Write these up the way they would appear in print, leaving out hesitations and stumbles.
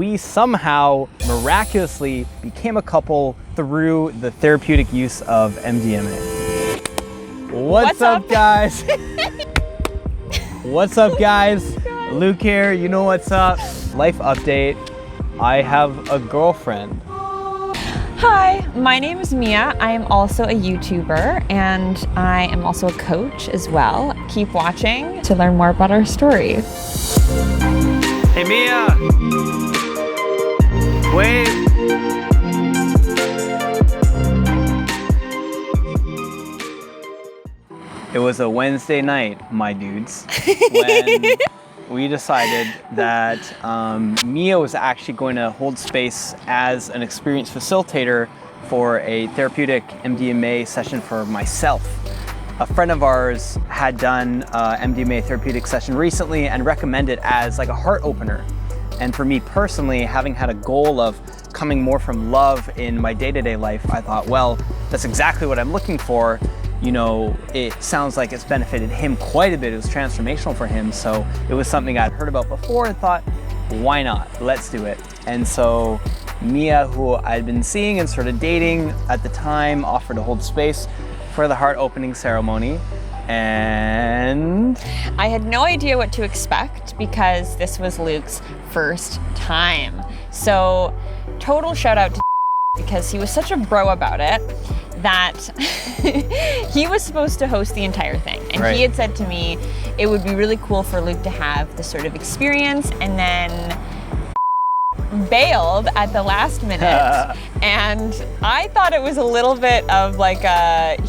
we somehow miraculously became a couple through the therapeutic use of MDMA. What's up, guys? What's up, guys? Luke here, you know what's up. Life update. I have a girlfriend. Hi, my name is Mia. I am also a YouTuber and I am also a coach as well. Keep watching to learn more about our story. Hey Mia! Wave! It was a Wednesday night, my dudes, when we decided that Mia was actually going to hold space as an experienced facilitator for a therapeutic MDMA session for myself. A friend of ours had done an MDMA therapeutic session recently and recommended it as like a heart opener. And for me personally, having had a goal of coming more from love in my day-to-day life, I thought, well, that's exactly what I'm looking for. You know, it sounds like it's benefited him quite a bit. It was transformational for him. So it was something I'd heard about before and thought, why not? Let's do it. And so Mia, who I'd been seeing and sort of dating at the time, offered to hold space for the heart opening ceremony. And I had no idea what to expect because this was Luke's first time. So total shout out to because he was such a bro about it that he was supposed to host the entire thing. And right. He had said to me, it would be really cool for Luke to have this sort of experience, and then bailed at the last minute. And I thought it was a little bit of like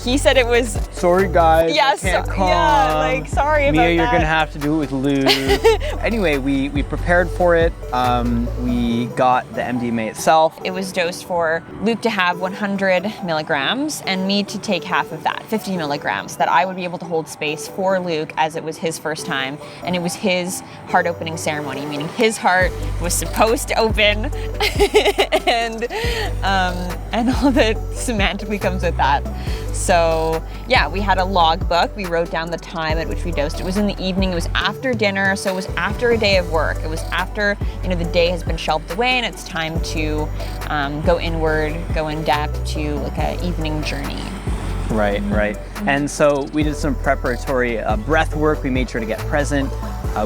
he said it was, sorry guys, yes, I can't come. Yeah, like sorry about Mia, that. you're gonna have to do it with Luke. Anyway, we prepared for it. We got the MDMA itself. It was dosed for Luke to have 100 milligrams and me to take half of that, 50 milligrams, that I would be able to hold space for Luke as it was his first time. And it was his heart opening ceremony, meaning his heart was supposed to open and all that semantically comes with that. So yeah, we had a logbook. We wrote down the time at which we dosed. It was in the evening. It was after dinner. So it was after a day of work. It was after, you know, the day has been shelved away and it's time to go inward, go in depth to like an evening journey. Right, right. And so we did some preparatory breath work. We made sure to get present.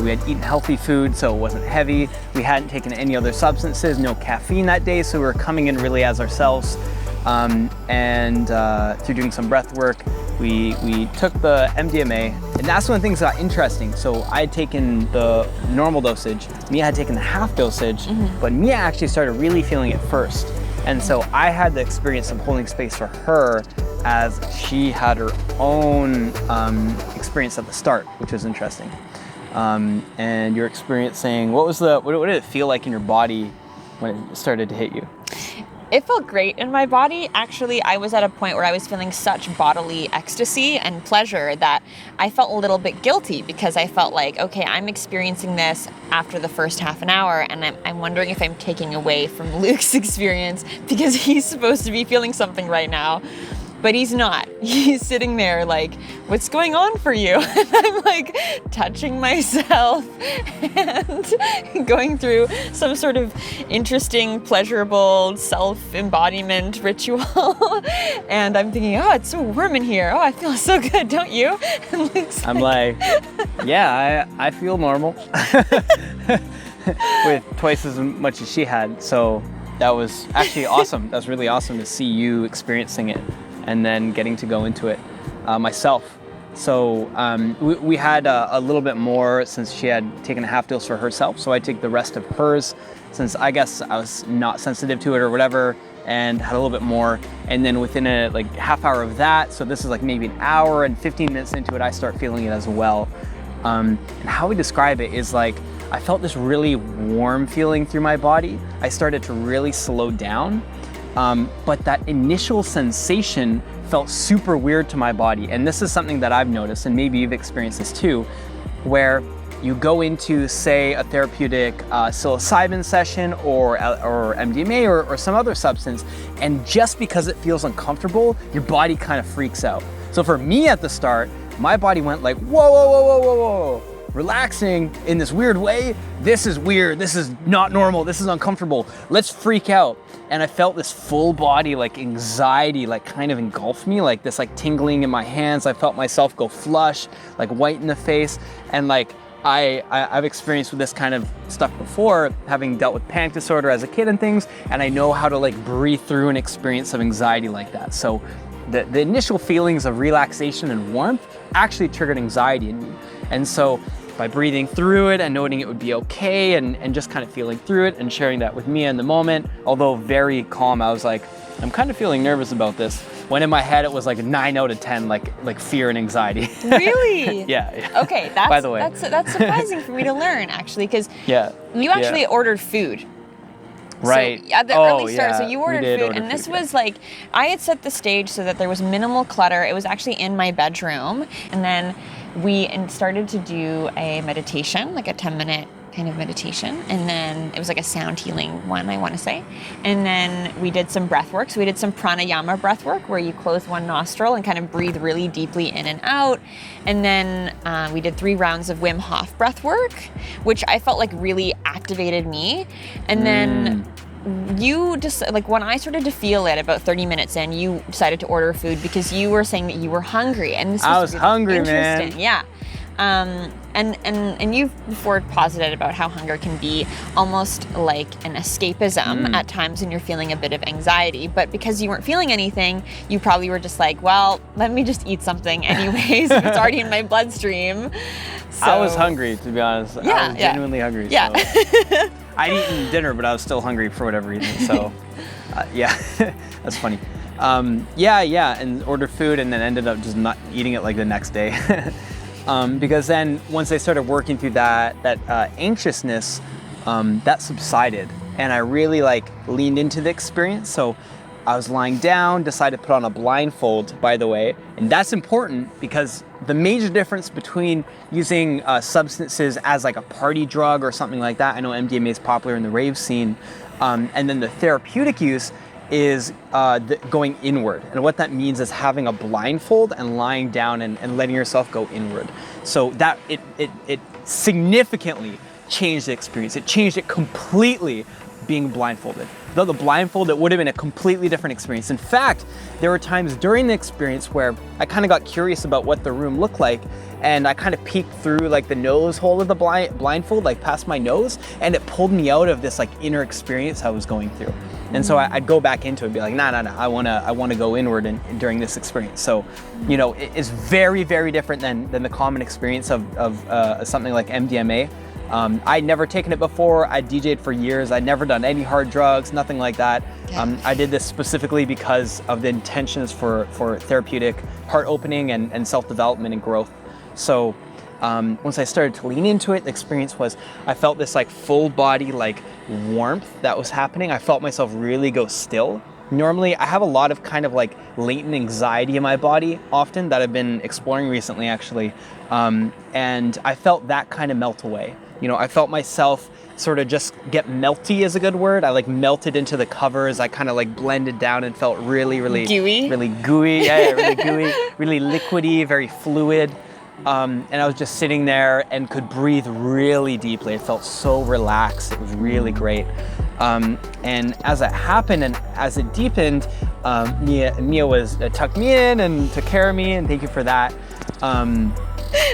We had eaten healthy food, so it wasn't heavy. We hadn't taken any other substances, no caffeine that day, so we were coming in really as ourselves. Through doing some breath work, we took the MDMA, and that's when things got interesting. So I had taken the normal dosage, Mia had taken the half dosage, but Mia actually started really feeling it first. And so I had the experience of holding space for her as she had her own experience at the start, which was interesting. And you're experiencing, what did it feel like in your body when it started to hit you? It felt great in my body. Actually, I was at a point where I was feeling such bodily ecstasy and pleasure that I felt a little bit guilty because I felt like, okay, I'm experiencing this after the first half an hour and I'm wondering if I'm taking away from Luke's experience because he's supposed to be feeling something right now. But he's not. He's sitting there like, what's going on for you? And I'm like touching myself and going through some sort of interesting, pleasurable self-embodiment ritual. And I'm thinking, oh, it's so warm in here. Oh, I feel so good, don't you? And Luke's I'm like, yeah, I feel normal. With twice as much as she had. So that was actually awesome. That was really awesome to see you experiencing it and then getting to go into it myself. So we had a little bit more since she had taken a half dose for herself. So I took the rest of hers since I guess I was not sensitive to it or whatever, and had a little bit more. And then within a like half hour of that, so this is like maybe an hour and 15 minutes into it, I start feeling it as well. And how we describe it is like, I felt this really warm feeling through my body. I started to really slow down. But that initial sensation felt super weird to my body. And this is something that I've noticed, and maybe you've experienced this too, where you go into, say, a therapeutic psilocybin session or MDMA or some other substance, and just because it feels uncomfortable, your body kind of freaks out. So for me at the start, my body went like, whoa, whoa, whoa, whoa, whoa, whoa. relaxing in this weird way. This is weird. This is not normal. This is uncomfortable. Let's freak out. And I felt this full body like anxiety like kind of engulf me, like this like tingling in my hands. I felt myself go flush, like white in the face. And like I've experienced with this kind of stuff before, having dealt with panic disorder as a kid and things, and I know how to like breathe through an experience of anxiety like that. So the initial feelings of relaxation and warmth actually triggered anxiety in me. And so by breathing through it and noting it would be okay and just kind of feeling through it and sharing that with Mia in the moment, although very calm, I was like, I'm kind of feeling nervous about this. When in my head it was like a 9 out of 10, like fear and anxiety. Really? Yeah. Okay, that's, by the way. that's surprising for me to learn, actually, because yeah, you actually ordered food. Right. So, at the early start, so you ordered food, order and this food, was like, I had set the stage so that there was minimal clutter. It was actually in my bedroom, and then we started to do a meditation, like a 10-minute kind of meditation, and then it was like a sound healing one, I want to say. And then we did some breath work. So we did some pranayama breath work where you close one nostril and kind of breathe really deeply in and out. And then we did 3 rounds of Wim Hof breath work, which I felt like really activated me. And then you just, like, when I started to feel it about 30 minutes in, you decided to order food because you were saying that you were hungry. And this was I was really hungry, interesting. man. Yeah. And you've before posited about how hunger can be almost like an escapism at times when you're feeling a bit of anxiety. But because you weren't feeling anything, you probably were just like, well, let me just eat something anyways. If it's already in my bloodstream. So, I was hungry, to be honest. Yeah, I was genuinely hungry. Yeah. So. I'd eaten dinner, but I was still hungry for whatever reason. So, yeah, that's funny. And ordered food and then ended up just not eating it like the next day. Because then once I started working through that anxiousness, that subsided, and I really like leaned into the experience. So I was lying down, decided to put on a blindfold, by the way, and that's important because the major difference between using substances as like a party drug or something like that, I know MDMA is popular in the rave scene, and then the therapeutic use is going inward. And what that means is having a blindfold and lying down and letting yourself go inward. So that it significantly changed the experience. It changed it completely being blindfolded. Though the blindfold, it would have been a completely different experience. In fact, there were times during the experience where I kind of got curious about what the room looked like, and I kind of peeked through like the nose hole of the blindfold, like past my nose, and it pulled me out of this like inner experience I was going through. And so I'd go back into it and be like, no, I wanna go inward during this experience. So, you know, it's very, very different than the common experience of something like MDMA. I'd never taken it before. I DJ'd for years. I'd never done any hard drugs, nothing like that. I did this specifically because of the intentions for therapeutic heart opening and self-development and growth. So once I started to lean into it, the experience was, I felt this like full body like warmth that was happening. I felt myself really go still. Normally, I have a lot of kind of like latent anxiety in my body often that I've been exploring recently, actually. And I felt that kind of melt away. You know, I felt myself sort of just get melty is a good word. I like melted into the covers. I kind of like blended down and felt really, really gooey. Really gooey. Yeah, really gooey, really liquidy, very fluid. And I was just sitting there and could breathe really deeply. It felt so relaxed. It was really great. And as it happened and as it deepened, Mia was tucked me in and took care of me, and thank you for that.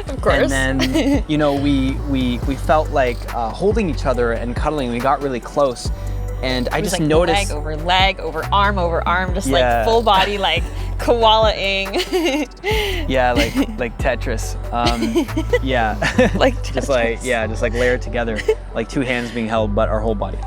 Of course. And then, you know, we felt like holding each other and cuddling. We got really close, and I just like noticed leg over arm, just like full body, like koala-ing. Yeah, like Tetris. Yeah, like Tetris. just like layered together, like 2 hands being held, but our whole body.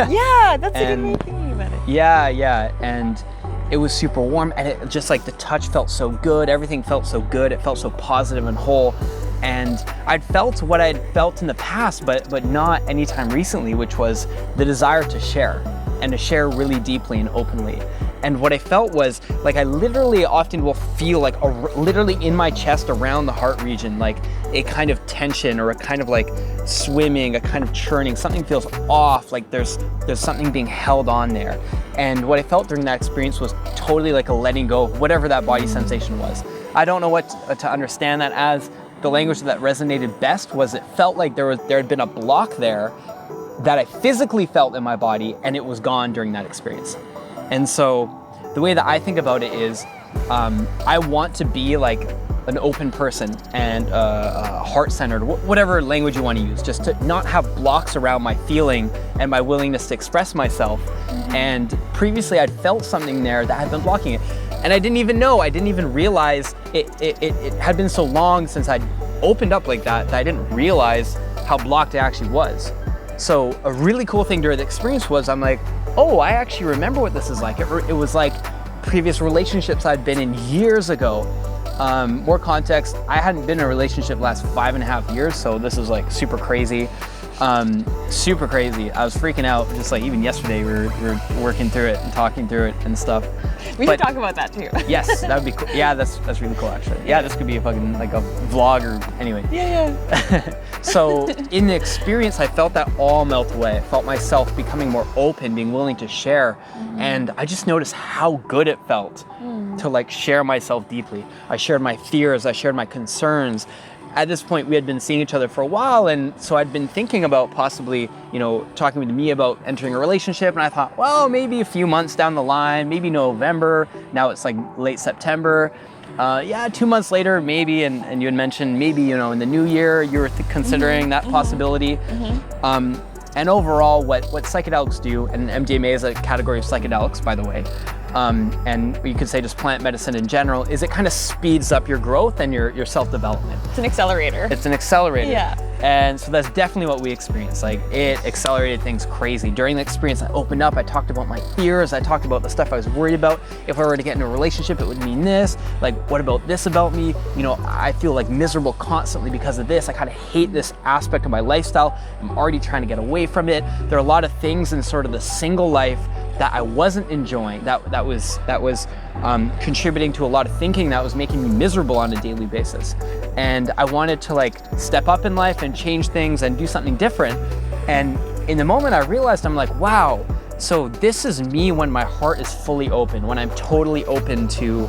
Yeah, that's a good way of thinking about it. Yeah, and it was super warm, and it just like the touch felt so good. Everything felt so good. It felt so positive and whole. And I'd felt what I'd felt in the past, but not anytime recently, which was the desire to share, and to share really deeply and openly. And what I felt was, like, I literally often will feel like literally in my chest around the heart region, like a kind of tension or a kind of like swimming, a kind of churning. Something feels off, like there's something being held on there. And what I felt during that experience was totally like a letting go of whatever that body sensation was. I don't know what to understand that as, the language that resonated best was it felt like there had been a block there that I physically felt in my body, and it was gone during that experience. And so the way that I think about it is, I want to be like an open person and heart-centered, whatever language you want to use, just to not have blocks around my feeling and my willingness to express myself. And previously I'd felt something there that had been blocking it. And I didn't even know, I didn't even realize it had been so long since I'd opened up like that I didn't realize how blocked it actually was. So a really cool thing during the experience was I'm like, oh, I actually remember what this is like. It was like previous relationships I'd been in years ago. More context, I hadn't been in a relationship last 5.5 years, so this is like super crazy. Super crazy. I was freaking out, just like even yesterday we were working through it and talking through it and stuff. We should talk about that too. Yes, that would be cool. Yeah, that's really cool actually. Yeah, this could be a fucking like a vlog or anyway. Yeah. So in the experience, I felt that all melt away. I felt myself becoming more open, being willing to share. And I just noticed how good it felt to like share myself deeply. I shared my fears, I shared my concerns. At this point, we had been seeing each other for a while, and so I'd been thinking about possibly, talking with me about entering a relationship, and I thought, well, maybe a few months down the line, maybe November. Now it's like late September. 2 months later, maybe, and you had mentioned maybe, in the new year, you were considering that possibility. And overall, what psychedelics do, and MDMA is a category of psychedelics, by the way, and you could say just plant medicine in general, is it kind of speeds up your growth and your self-development. It's an accelerator. It's an accelerator. Yeah. And so that's definitely what we experienced. Like, it accelerated things crazy. During the experience, I opened up, I talked about my fears, I talked about the stuff I was worried about. If I were to get in a relationship, it would mean this. Like, what about this about me? I feel like miserable constantly because of this. I kind of hate this aspect of my lifestyle. I'm already trying to get away from it. There are a lot of things in sort of the single life that I wasn't enjoying, that was contributing to a lot of thinking that was making me miserable on a daily basis. And I wanted to like step up in life and change things and do something different. And in the moment I realized, I'm like, wow, so this is me when my heart is fully open, when I'm totally open to,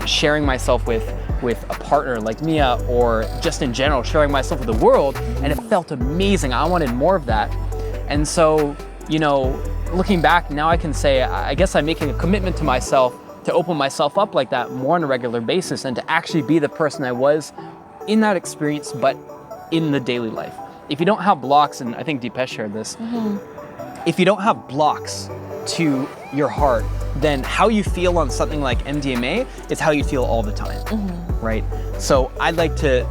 sharing myself with a partner like Mia, or just in general, sharing myself with the world. And it felt amazing. I wanted more of that. And so, looking back, now I can say, I guess I'm making a commitment to myself to open myself up like that more on a regular basis and to actually be the person I was in that experience, but in the daily life. If you don't have blocks, and I think Deepesh shared this, if you don't have blocks to your heart, then how you feel on something like MDMA is how you feel all the time, right? So I'd like to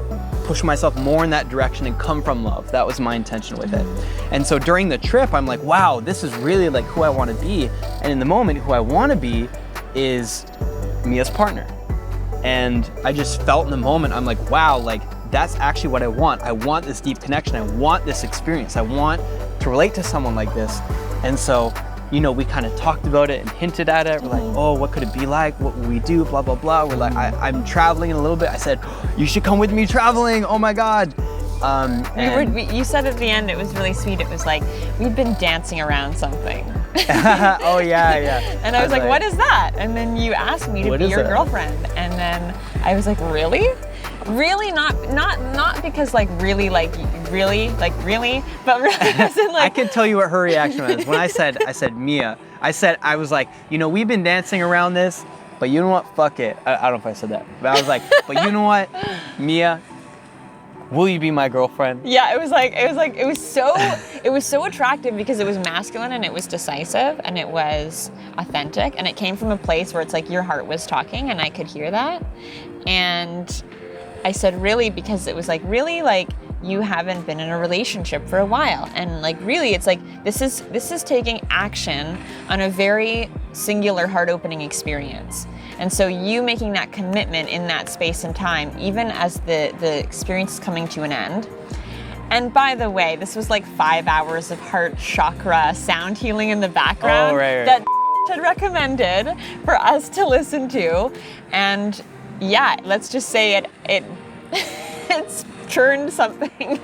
push myself more in that direction and come from love. That was my intention with it. And so during the trip, I'm like, wow, this is really like who I want to be. And in the moment, who I want to be is Mia's partner. And I just felt in the moment, I'm like, wow, like that's actually what I want. I want this deep connection. I want this experience. I want to relate to someone like this. And so, we kind of talked about it and hinted at it. We're like, oh, what could it be like? What would we do? Blah, blah, blah. We're like, I'm traveling in a little bit. I said, you should come with me traveling. Oh my God. You said at the end, it was really sweet. It was like, we've been dancing around something. Oh yeah. And I was like, what is that? And then you asked me to be your girlfriend. And then I was like, really? Really? Not because like really, but really as in like. I can tell you what her reaction was. When I said Mia, I was like, we've been dancing around this, but you know what? Fuck it. I don't know if I said that, but I was like, but you know what, Mia, will you be my girlfriend? Yeah, it was so attractive because it was masculine and it was decisive and it was authentic and it came from a place where it's like your heart was talking and I could hear that. And I said really because it was like, really, like you haven't been in a relationship for a while. And like really it's like this is taking action on a very singular heart-opening experience. And so you making that commitment in that space and time, even as the experience is coming to an end. And by the way, this was like 5 hours of heart chakra sound healing in the background that had recommended for us to listen to. And yeah, let's just say it's turned something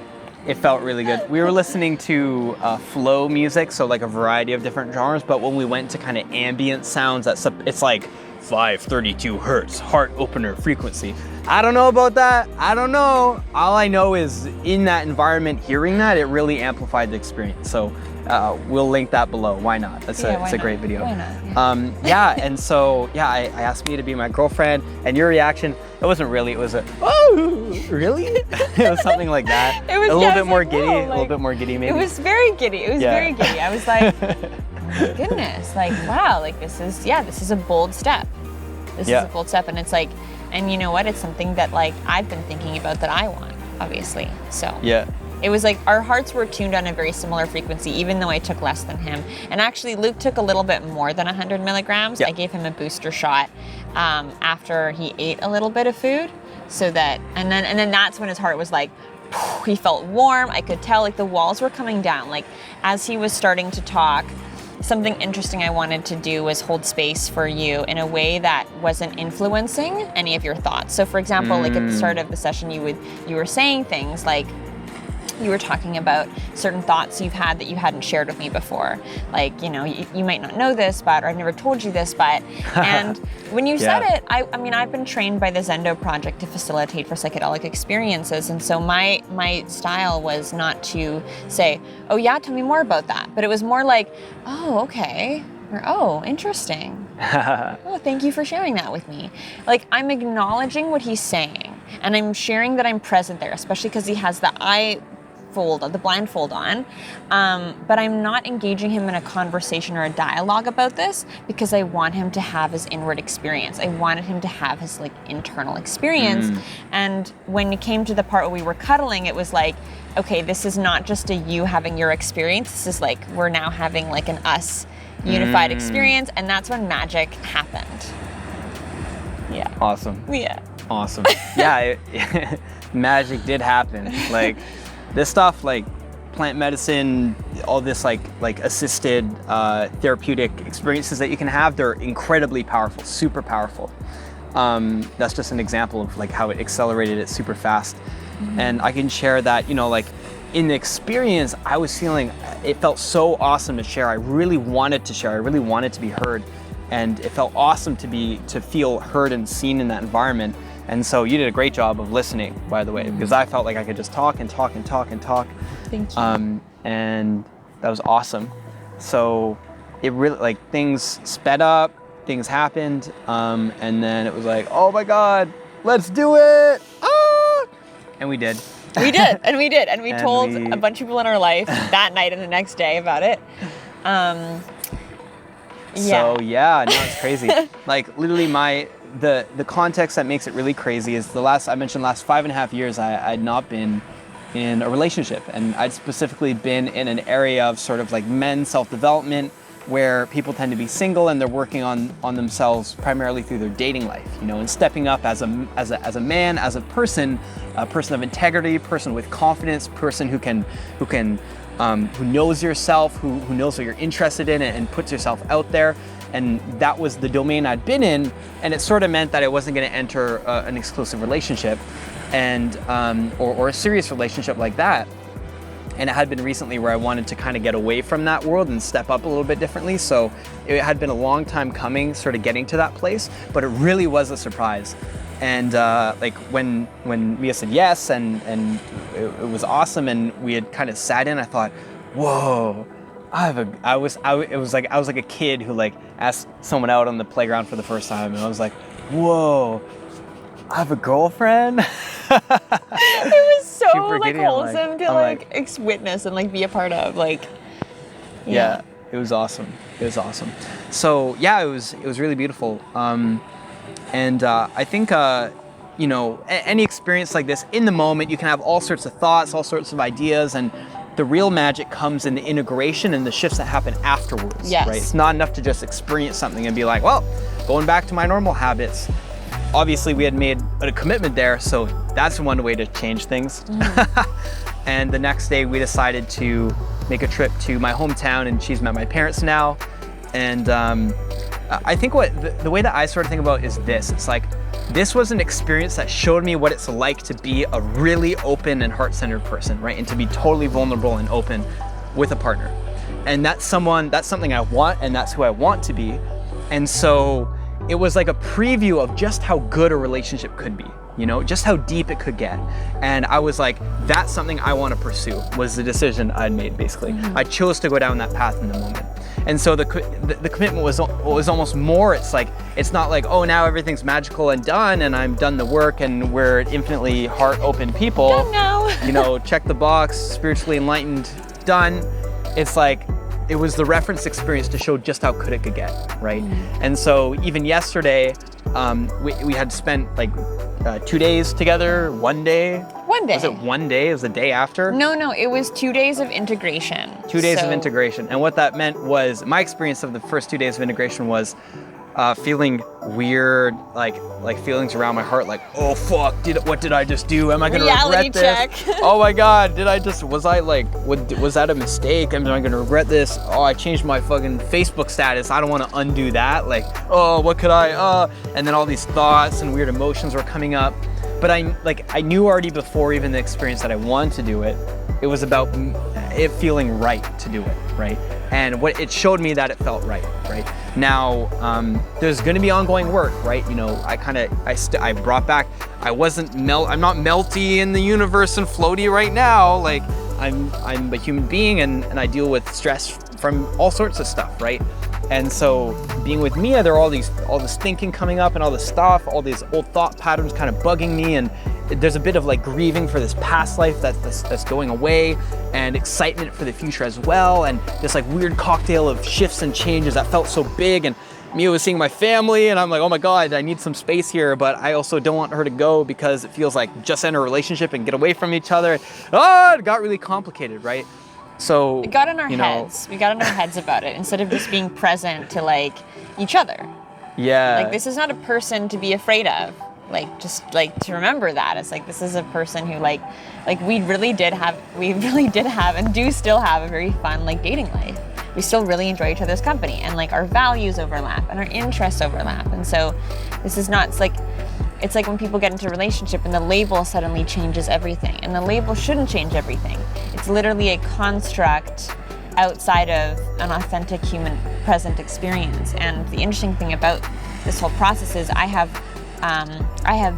It felt really good. We were listening to flow music, so like a variety of different genres, but when we went to kind of ambient sounds, it's like 532 hertz, heart opener frequency. I don't know about that. I don't know. All I know is in that environment, hearing that, it really amplified the experience. So we'll link that below. Why not? It's a great video. Why not? And so, I asked me to be my girlfriend, and your reaction, it wasn't really, it was oh, really? It was something like that. It was a little bit more like, giddy, whoa, a little bit more giddy maybe. It was very giddy. It was very giddy. I was like, my goodness, like, wow, like this is a bold step. This is a bold step, and it's like, and you know what? It's something that like I've been thinking about that I want, obviously. So it was like our hearts were tuned on a very similar frequency, even though I took less than him. And actually, Luke took a little bit more than 100 milligrams. I gave him a booster shot after he ate a little bit of food, so that, and then that's when his heart was like, he felt warm. I could tell like the walls were coming down. Like as he was starting to talk, something interesting I wanted to do was hold space for you in a way that wasn't influencing any of your thoughts. So for example, like at the start of the session, you were saying things like, you were talking about certain thoughts you've had that you hadn't shared with me before. Like, you know, you might not know this, but, or I've never told you this, but, and when you said it, I mean, I've been trained by the Zendo Project to facilitate for psychedelic experiences. And so my style was not to say, oh yeah, tell me more about that. But it was more like, oh, okay. Or, oh, interesting. Oh, thank you for sharing that with me. Like, I'm acknowledging what he's saying, and I'm sharing that I'm present there, especially because he has the the blindfold on, but I'm not engaging him in a conversation or a dialogue about this because I want him to have his inward experience. I wanted him to have his like internal experience. And when it came to the part where we were cuddling, it was like, okay, this is not just a you having your experience. This is like, we're now having like an us unified experience. And that's when magic happened. Yeah. Awesome. Yeah. Awesome. Yeah, magic did happen. Like, this stuff, like plant medicine, all this like assisted therapeutic experiences that you can have, they're incredibly powerful, super powerful. That's just an example of like how it accelerated it super fast. And I can share that, you know, like in the experience, I was feeling, it felt so awesome to share. I really wanted to share. I really wanted to be heard. And it felt awesome to feel heard and seen in that environment. And so you did a great job of listening, by the way, because I felt like I could just talk and talk and talk and talk. Thank you. And that was awesome. So it really, like, things sped up, things happened, and then it was like, oh my God, let's do it! Ah! And we did. We did, and we did, and we told a bunch of people in our life that night and the next day about it. So yeah, no, it's crazy. Like literally the context that makes it really crazy is I mentioned last 5.5 years I'd not been in a relationship, and I'd specifically been in an area of sort of like men's self-development where people tend to be single and they're working on themselves primarily through their dating life, you know, and stepping up as a man, as a person of integrity, person with confidence, person who knows yourself, who knows what you're interested in and puts yourself out there. And that was the domain I'd been in, and it sort of meant that I wasn't going to enter an exclusive relationship and or a serious relationship like that. And it had been recently where I wanted to kind of get away from that world and step up a little bit differently. So it had been a long time coming, sort of getting to that place, but it really was a surprise. And like when Mia said yes, and it was awesome, and we had kind of sat in, I thought, whoa, I was like a kid who like asked someone out on the playground for the first time, and I was like, whoa, I have a girlfriend. It was so Super like giddy. wholesome to like witness and like be a part of, like. Yeah, it was awesome. It was awesome. So yeah, it was really beautiful. And I think, you know, any experience like this, in the moment, you can have all sorts of thoughts, all sorts of ideas, and the real magic comes in the integration and the shifts that happen afterwards, yes. Right? It's not enough to just experience something and be like, well, going back to my normal habits. Obviously, we had made a commitment there, so that's one way to change things. And the next day, we decided to make a trip to my hometown, and she's met my parents now. And I think the way that I sort of think about it is this. It's like, this was an experience that showed me what it's like to be a really open and heart-centered person, right? And to be totally vulnerable and open with a partner. And that's something I want, and that's who I want to be. And so it was like a preview of just how good a relationship could be, you know, just how deep it could get. And I was like, that's something I want to pursue, was the decision I'd made, basically. I chose to go down that path in the moment. And so the commitment was almost more, it's not like, oh, now everything's magical and done and I'm done the work and we're infinitely heart open people. Done now. You know, check the box, spiritually enlightened, done. It's like, it was the reference experience to show just how good it could get, right? And so even yesterday, we had spent like 2 days together, 1 day. 1 day. Was it 1 day? It was the day after? No, it was 2 days of integration. 2 days of integration. And what that meant was, my experience of the first 2 days of integration was feeling weird, like feelings around my heart, like, oh fuck, what did I just do? Am I gonna regret this? Check. Oh my god, was that a mistake? Am I gonna regret this? Oh, I changed my fucking Facebook status. I don't want to undo that. Like, oh, what could and then all these thoughts and weird emotions were coming up. But I knew already before even the experience that I wanted to do it. It was about it feeling right to do it, right? And what it showed me that it felt right? Now, there's going to be ongoing work, right? You know, I brought back, I'm not melty in the universe and floaty right now. Like, I'm a human being and I deal with stress from all sorts of stuff, right? And so being with Mia, there are all this thinking coming up and all this stuff, all these old thought patterns kind of bugging me, and there's a bit of like grieving for this past life that's going away, and excitement for the future as well, and this like weird cocktail of shifts and changes that felt so big. And Mia was seeing my family, and I'm like, oh my god, I need some space here, but I also don't want her to go because it feels like just enter a relationship and get away from each other. It got really complicated, right? So it got in our heads. We got in our heads about it instead of just being present to like each other. Yeah. Like, this is not a person to be afraid of. Like, just like to remember that. It's like, this is a person who like we really did have and do still have a very fun like dating life. We still really enjoy each other's company, and like our values overlap and our interests overlap. And so this is not, it's like when people get into a relationship and the label suddenly changes everything, and the label shouldn't change everything. It's literally a construct outside of an authentic human present experience. And the interesting thing about this whole process is I have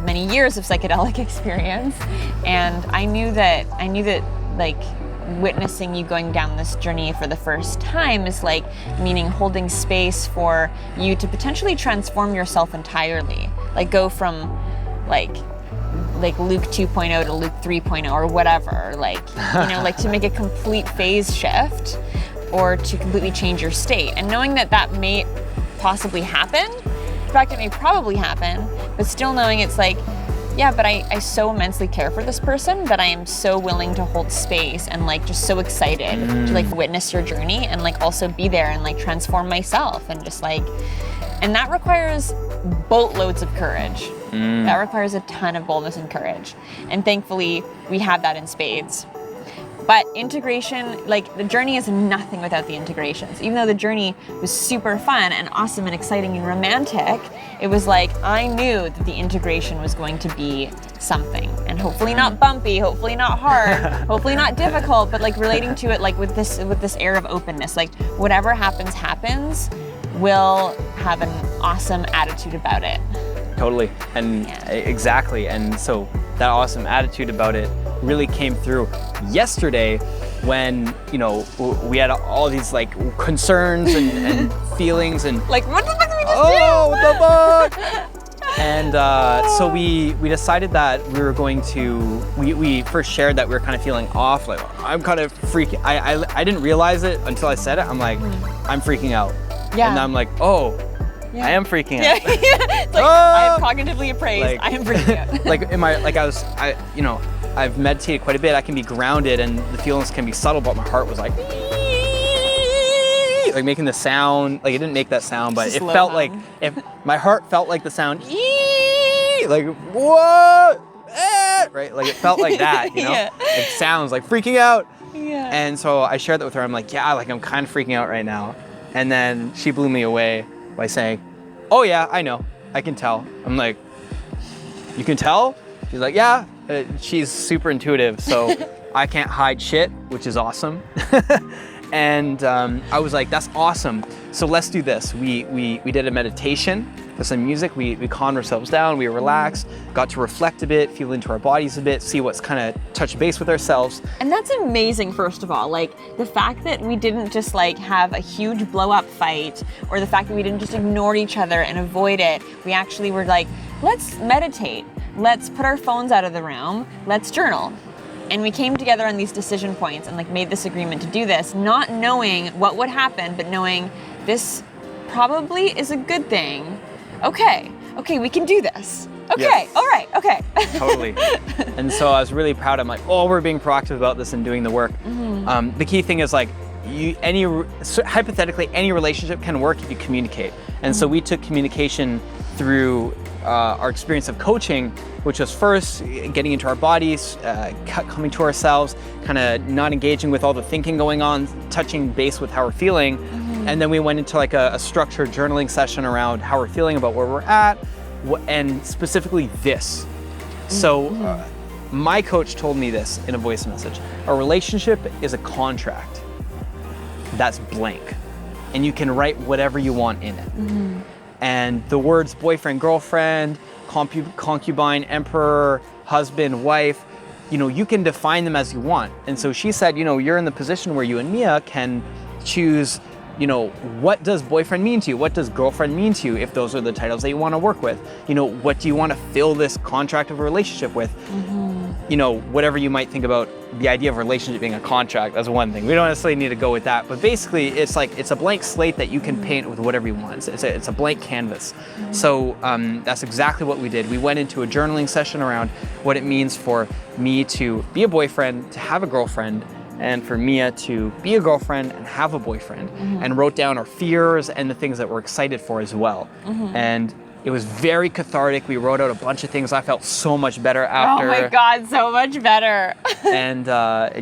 many years of psychedelic experience, and I knew that like witnessing you going down this journey for the first time is like meaning holding space for you to potentially transform yourself entirely, like go from like Luke 2.0 to Luke 3.0 or whatever, like, you know, like to make a complete phase shift or to completely change your state. And knowing that may possibly happen, in fact, it may probably happen, but still knowing it's like, yeah, but I so immensely care for this person that I am so willing to hold space and like just so excited to like witness your journey and like also be there and like transform myself and just like, and that requires boatloads of courage. That requires a ton of boldness and courage. And thankfully we have that in spades. But integration, like the journey is nothing without the integrations. Even though the journey was super fun and awesome and exciting and romantic, it was like I knew that the integration was going to be something. And hopefully not bumpy, hopefully not hard, hopefully not difficult, but like relating to it like with this air of openness. Like whatever happens, we'll have an awesome attitude about it. Totally, and exactly. And so that awesome attitude about it really came through yesterday when, you know, we had all these like concerns and feelings and like, what the fuck did we just do? What the fuck? And so we decided that we were going to, we first shared that we were kind of feeling off, like I'm kind of freaking, I didn't realize it until I said it. I'm like, I'm freaking out. Yeah. And I'm like, oh, yeah. I am freaking out. Yeah. It's like, I am cognitively appraised. Like, I am freaking out. Like I've meditated quite a bit. I can be grounded and the feelings can be subtle, but my heart was like making the sound. Like it didn't make that sound, but it felt like, if my heart felt like the sound, like what? Right? Like it felt like that, you know? Yeah. Like sounds like freaking out. Yeah. And so I shared that with her. I'm like, yeah, like I'm kind of freaking out right now. And then she blew me away by saying, oh yeah, I know, I can tell. I'm like, you can tell? She's like, yeah. She's super intuitive, so I can't hide shit, which is awesome. And I was like, that's awesome. So let's do this. We did a meditation with some music. We calmed ourselves down, we relaxed, got to reflect a bit, feel into our bodies a bit, see what's kind of touch base with ourselves. And that's amazing, first of all. Like, the fact that we didn't just like have a huge blow up fight, or the fact that we didn't just ignore each other and avoid it. We actually were like, let's meditate. Let's put our phones out of the room. Let's journal. And we came together on these decision points and like made this agreement to do this, not knowing what would happen, but knowing this probably is a good thing. Okay, we can do this. Okay, yes. All right, okay. Totally. And so I was really proud. I'm like, oh, we're being proactive about this and doing the work. Mm-hmm. The key thing is like, hypothetically, any relationship can work if you communicate. And so we took communication through our experience of coaching, which was first getting into our bodies, coming to ourselves, kind of not engaging with all the thinking going on, touching base with how we're feeling. Mm-hmm. And then we went into like a structured journaling session around how we're feeling, about where we're at, and specifically this. So my coach told me this in a voice message. A relationship is a contract that's blank, and you can write whatever you want in it. Mm-hmm. And the words boyfriend, girlfriend, concubine, emperor, husband, wife, you can define them as you want. And so she said, you're in the position where you and Mia can choose, what does boyfriend mean to you? What does girlfriend mean to you, if those are the titles that you want to work with? What do you want to fill this contract of a relationship with? Mm-hmm. Whatever you might think about the idea of relationship being a contract, that's one thing. We don't necessarily need to go with that, but basically it's like, it's a blank slate that you can paint with whatever you want. It's a blank canvas. Mm-hmm. So that's exactly what we did. We went into a journaling session around what it means for me to be a boyfriend, to have a girlfriend, and for Mia to be a girlfriend and have a boyfriend, and wrote down our fears and the things that we're excited for as well. Mm-hmm. And it was very cathartic. We wrote out a bunch of things. I felt so much better after. Oh my God, so much better. And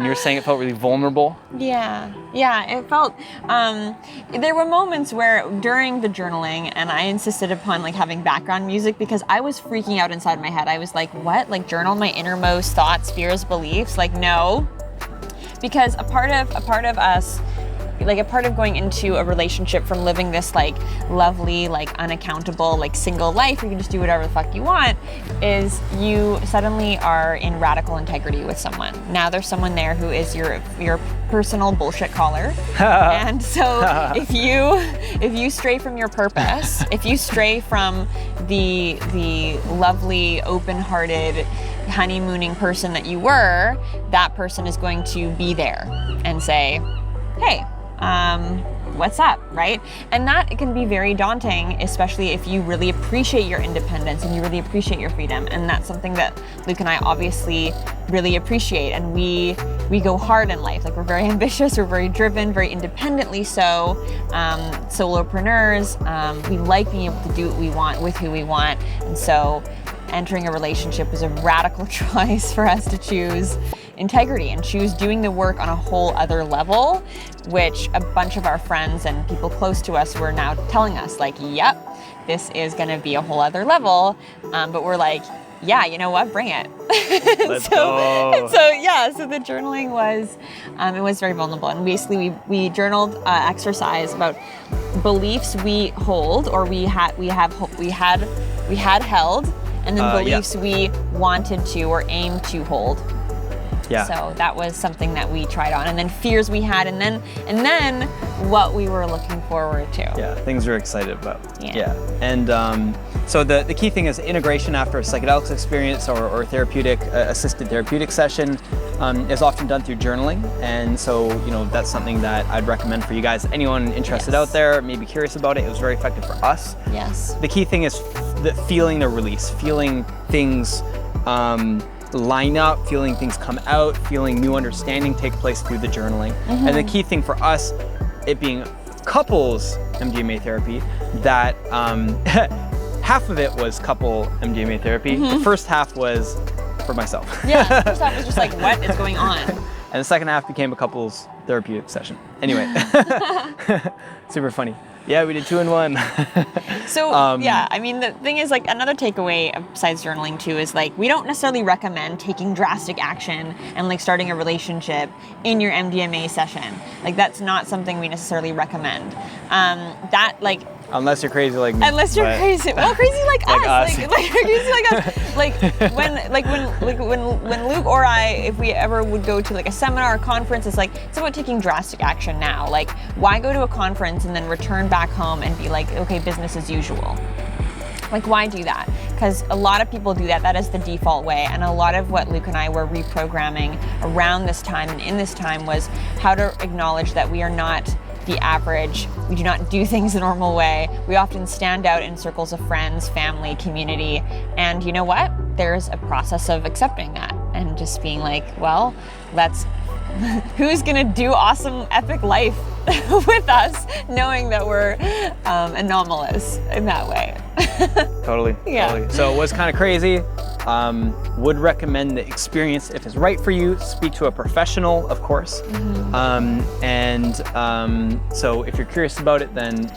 you're saying it felt really vulnerable? Yeah, it felt, there were moments where during the journaling, and I insisted upon like having background music because I was freaking out inside my head. I was like, what? Like journal my innermost thoughts, fears, beliefs? Like, no. Because a part of us, like a part of going into a relationship from living this like lovely, like unaccountable, like single life where you can just do whatever the fuck you want, is you suddenly are in radical integrity with someone. Now there's someone there who is your personal bullshit caller. And so if you stray from your purpose, if you stray from the lovely, open-hearted, honeymooning person that you were, that person is going to be there and say, hey, what's up, right? And that can be very daunting, especially if you really appreciate your independence and you really appreciate your freedom. And that's something that Luke and I obviously really appreciate. And we go hard in life. Like, we're very ambitious, we're very driven, very independently so. Solopreneurs, we like being able to do what we want with who we want. And so entering a relationship was a radical choice for us to choose integrity and choose doing the work on a whole other level, which a bunch of our friends and people close to us were now telling us, like, yep, this is going to be a whole other level. But we're like, yeah, you know what, bring it. Let's go. So the journaling was, it was very vulnerable. And basically we journaled exercise about beliefs we hold, or we had held, and then beliefs we wanted to or aimed to hold. Yeah. So that was something that we tried on, and then fears we had, and then what we were looking forward to. Yeah, things we're excited about. Yeah. And so the key thing is integration after a psychedelics experience or therapeutic assisted therapeutic session is often done through journaling, and so that's something that I'd recommend for you guys. Anyone interested out there, maybe curious about it. It was very effective for us. Yes. The key thing is feeling the release, feeling things line up, feeling things come out, feeling new understanding take place through the journaling. Mm-hmm. And the key thing for us, it being couples MDMA therapy, that half of it was couple MDMA therapy. Mm-hmm. The first half was for myself. Yeah, the first half was just like, what is going on? And the second half became a couples therapeutic session. Anyway, super funny. Yeah, we did 2 in 1. So yeah, I mean, the thing is, like, another takeaway besides journaling too is, like, we don't necessarily recommend taking drastic action and, like, starting a relationship in your MDMA session. Like, that's not something we necessarily recommend. That, like, unless you're crazy like me. Unless you're crazy, well, crazy like us, like crazy like us. when Luke or I, if we ever would go to, like, a seminar or conference, it's about taking drastic action now. Like, why go to a conference and then return back home and be like, okay, business as usual? Like, why do that? Because a lot of people do that. That is the default way. And a lot of what Luke and I were reprogramming around this time and in this time was how to acknowledge that we are not the average. We do not do things the normal way. We often stand out in circles of friends, family, community. And you know what? There's a process of accepting that and just being like, well, who's gonna do awesome, epic life with us, knowing that we're anomalous in that way. Totally. Yeah. Totally. So it was kind of crazy. Would recommend the experience if it's right for you. Speak to a professional, of course. So if you're curious about it, then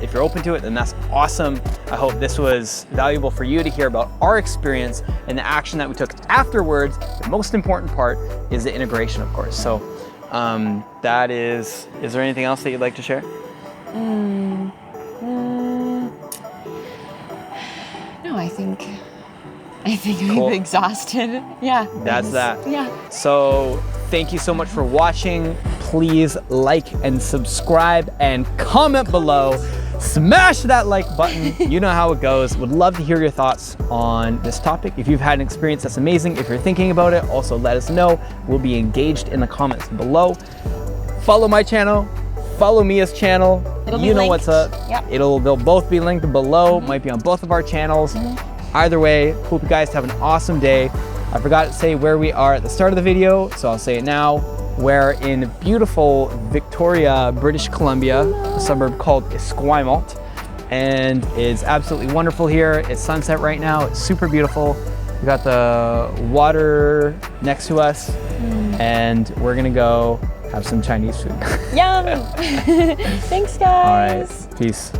if you're open to it, then that's awesome. I hope this was valuable for you to hear about our experience and the action that we took afterwards. The most important part is the integration, of course. So that is there anything else that you'd like to share? No, I think cool. We've exhausted. Yeah. That's that. Yeah. So thank you so much for watching. Please like and subscribe and comment below. Smash that like button. You know how it goes. Would love to hear your thoughts on this topic. If you've had an experience, that's amazing. If you're thinking about it, also let us know. We'll be engaged in the comments below. Follow my channel. Follow Mia's channel. You know what's up. Yep. They'll both be linked below. Might be on both of our channels. Either way, hope you guys have an awesome day. I forgot to say where we are at the start of the video, so I'll say it now. We're in beautiful Victoria, British Columbia, a suburb called Esquimalt, and it's absolutely wonderful here. It's sunset right now. It's super beautiful. We got the water next to us, and we're gonna go have some Chinese food. Yum! Thanks, guys. All right, peace.